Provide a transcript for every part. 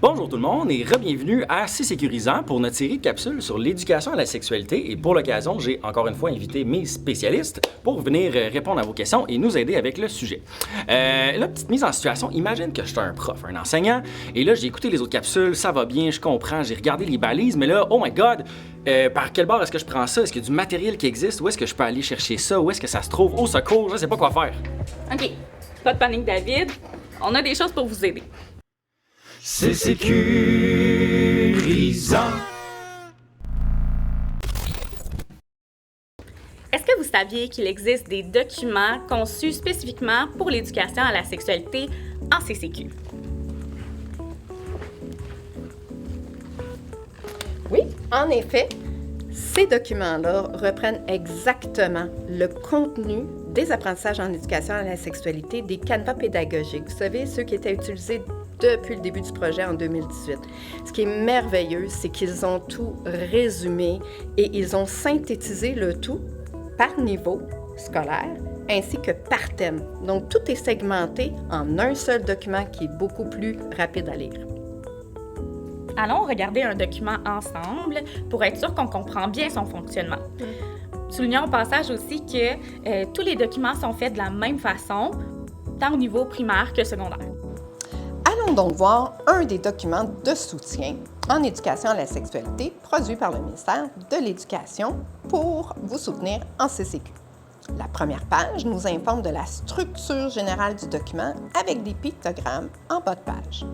Bonjour tout le monde et re-bienvenue à C'est sécurisant pour notre série de capsules sur l'éducation à la sexualité. Et pour l'occasion, j'ai encore une fois invité mes spécialistes pour venir répondre à vos questions et nous aider avec le sujet. Là, petite mise en situation, imagine que je suis un prof, un enseignant, et là j'ai écouté les autres capsules, ça va bien, je comprends, j'ai regardé les balises, mais là, oh my god, par quel bord est-ce que je prends ça? Est-ce qu'il y a du matériel qui existe? Où est-ce que je peux aller chercher ça? Où est-ce que ça se trouve? Au secours, je ne sais pas quoi faire. OK, pas de panique David, on a des choses pour vous aider. C'est sécurisant. Est-ce que vous saviez qu'il existe des documents conçus spécifiquement pour l'éducation à la sexualité en CCQ? Oui, en effet, ces documents-là reprennent exactement le contenu des apprentissages en éducation à la sexualité, des canevas pédagogiques. Vous savez, ceux qui étaient utilisés depuis le début du projet en 2018. Ce qui est merveilleux, c'est qu'ils ont tout résumé et ils ont synthétisé le tout par niveau scolaire ainsi que par thème. Donc, tout est segmenté en un seul document qui est beaucoup plus rapide à lire. Allons regarder un document ensemble pour être sûr qu'on comprend bien son fonctionnement. Soulignons au passage aussi que tous les documents sont faits de la même façon, tant au niveau primaire que secondaire. Allons donc voir un des documents de soutien en éducation à la sexualité produit par le ministère de l'Éducation pour vous soutenir en CCQ. La première page nous informe de la structure générale du document avec des pictogrammes en bas de page.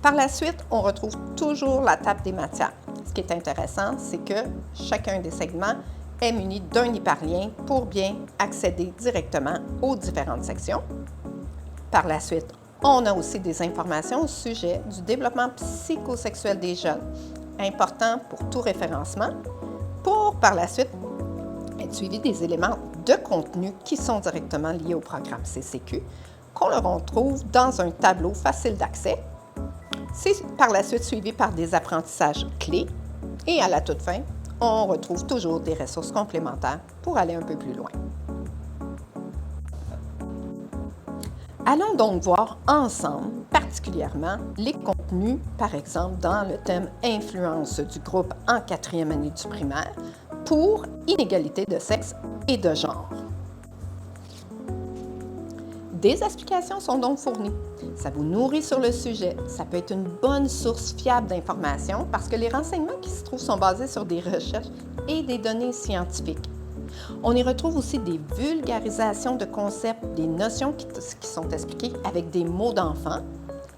Par la suite, on retrouve toujours la table des matières. Ce qui est intéressant, c'est que chacun des segments est muni d'un hyperlien pour bien accéder directement aux différentes sections. Par la suite, on a aussi des informations au sujet du développement psychosexuel des jeunes, important pour tout référencement, pour par la suite être suivi des éléments de contenu qui sont directement liés au programme CCQ, qu'on le retrouve dans un tableau facile d'accès. C'est par la suite suivi par des apprentissages clés et à la toute fin, on retrouve toujours des ressources complémentaires pour aller un peu plus loin. Allons donc voir ensemble, particulièrement, les contenus, par exemple, dans le thème « Influence du groupe en 4e année du primaire » pour inégalité de sexe et de genre. Des explications sont donc fournies. Ça vous nourrit sur le sujet. Ça peut être une bonne source fiable d'informations parce que les renseignements qui se trouvent sont basés sur des recherches et des données scientifiques. On y retrouve aussi des vulgarisations de concepts, des notions qui sont expliquées avec des mots d'enfant.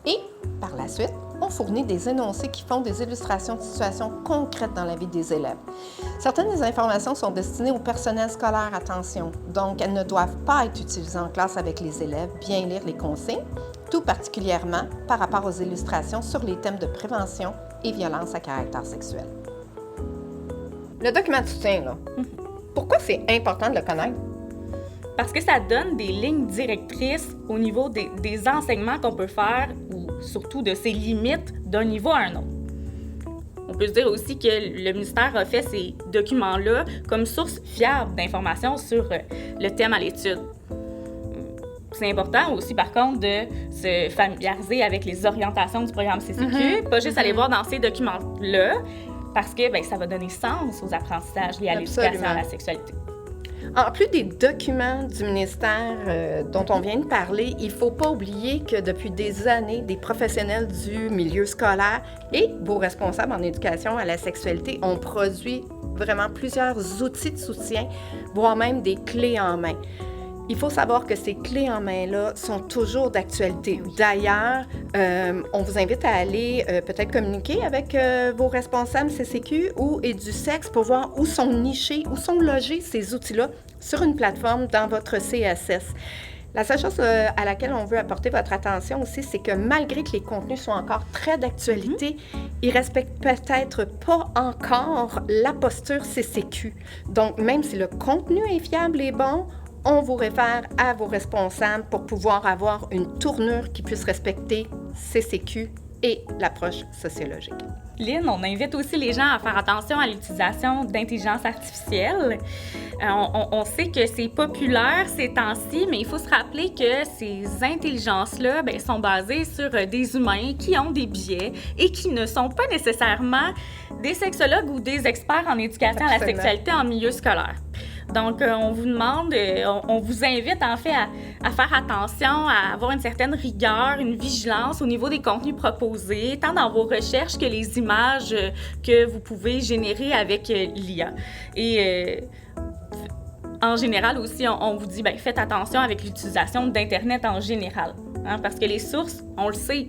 Et, par la suite, on fournit des énoncés qui font des illustrations de situations concrètes dans la vie des élèves. Certaines des informations sont destinées au personnel scolaire, attention, donc elles ne doivent pas être utilisées en classe avec les élèves, bien lire les consignes, tout particulièrement par rapport aux illustrations sur les thèmes de prévention et violence à caractère sexuel. Le document de soutien, là, pourquoi c'est important de le connaître? Parce que ça donne des lignes directrices au niveau des enseignements qu'on peut faire ou surtout de ses limites d'un niveau à un autre. On peut se dire aussi que le ministère a fait ces documents-là comme source fiable d'informations sur le thème à l'étude. C'est important aussi, par contre, de se familiariser avec les orientations du programme CCQ, pas juste aller voir dans ces documents-là, parce que ça va donner sens aux apprentissages liés à l'éducation à la sexualité. En plus des documents du ministère dont on vient de parler, il ne faut pas oublier que depuis des années, des professionnels du milieu scolaire et vos responsables en éducation à la sexualité ont produit vraiment plusieurs outils de soutien, voire même des clés en main. Il faut savoir que ces clés en main-là sont toujours d'actualité. D'ailleurs, on vous invite à aller peut-être communiquer avec vos responsables CCQ ou EduSex pour voir où sont nichés, où sont logés ces outils-là sur une plateforme dans votre CSS. La seule chose à laquelle on veut apporter votre attention aussi, c'est que malgré que les contenus soient encore très d'actualité, ils ne respectent peut-être pas encore la posture CCQ. Donc, même si le contenu est fiable et bon, on vous réfère à vos responsables pour pouvoir avoir une tournure qui puisse respecter CCQ et l'approche sociologique. Lynn, on invite aussi les gens à faire attention à l'utilisation d'intelligence artificielle. On sait que c'est populaire ces temps-ci, mais il faut se rappeler que ces intelligences-là sont basées sur des humains qui ont des biais et qui ne sont pas nécessairement des sexologues ou des experts en éducation à la sexualité en milieu scolaire. Donc, on vous demande, on vous invite en fait à faire attention, à avoir une certaine rigueur, une vigilance au niveau des contenus proposés, tant dans vos recherches que les images que vous pouvez générer avec l'IA. Et en général aussi, on vous dit, faites attention avec l'utilisation d'Internet en général, hein, parce que les sources, on le sait,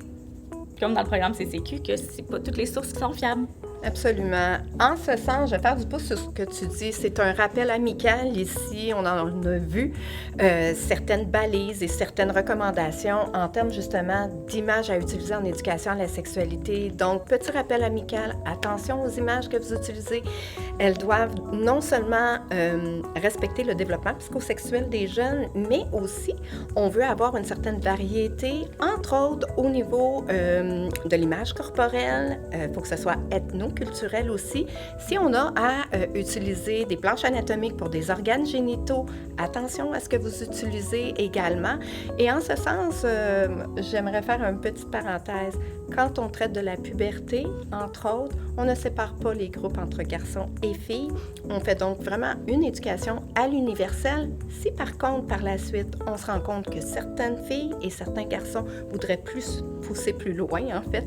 comme dans le programme CCQ, que c'est pas toutes les sources qui sont fiables. Absolument. En ce sens, je vais faire du pouce sur ce que tu dis. C'est un rappel amical ici. On en a vu certaines balises et certaines recommandations en termes justement d'images à utiliser en éducation à la sexualité. Donc, petit rappel amical, attention aux images que vous utilisez. Elles doivent non seulement respecter le développement psychosexuel des jeunes, mais aussi, on veut avoir une certaine variété, entre autres au niveau de l'image corporelle. Il faut que ce soit ethno-culturel aussi. Si on a à utiliser des planches anatomiques pour des organes génitaux, attention à ce que vous utilisez également. Et en ce sens, j'aimerais faire une petite parenthèse. Quand on traite de la puberté, entre autres, on ne sépare pas les groupes entre garçons et filles. On fait donc vraiment une éducation à l'universel. Si par contre, par la suite, on se rend compte que certaines filles et certains garçons voudraient plus pousser plus loin, en fait,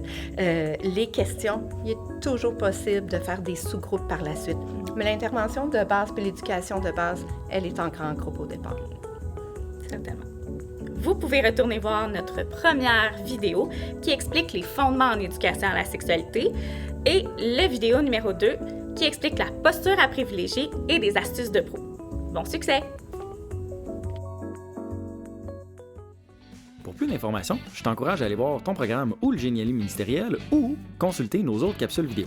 les questions, il est toujours possible de faire des sous-groupes par la suite. Mais l'intervention de base puis l'éducation de base, elle est en grand groupe au départ. Certainement. Vous pouvez retourner voir notre première vidéo qui explique les fondements en éducation à la sexualité et la vidéo numéro 2 qui explique la posture à privilégier et des astuces de pro. Bon succès! Pour plus d'informations, je t'encourage à aller voir ton programme ou le Géniali ministériel ou consulter nos autres capsules vidéo.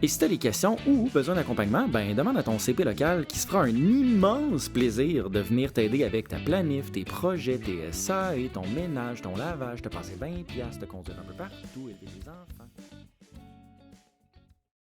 Et si tu as des questions ou besoin d'accompagnement, demande à ton CP local qui se fera un immense plaisir de venir t'aider avec ta planif, tes projets, tes SAE, ton ménage, ton lavage, te passer 20$, te conduire un peu partout, élever tes enfants.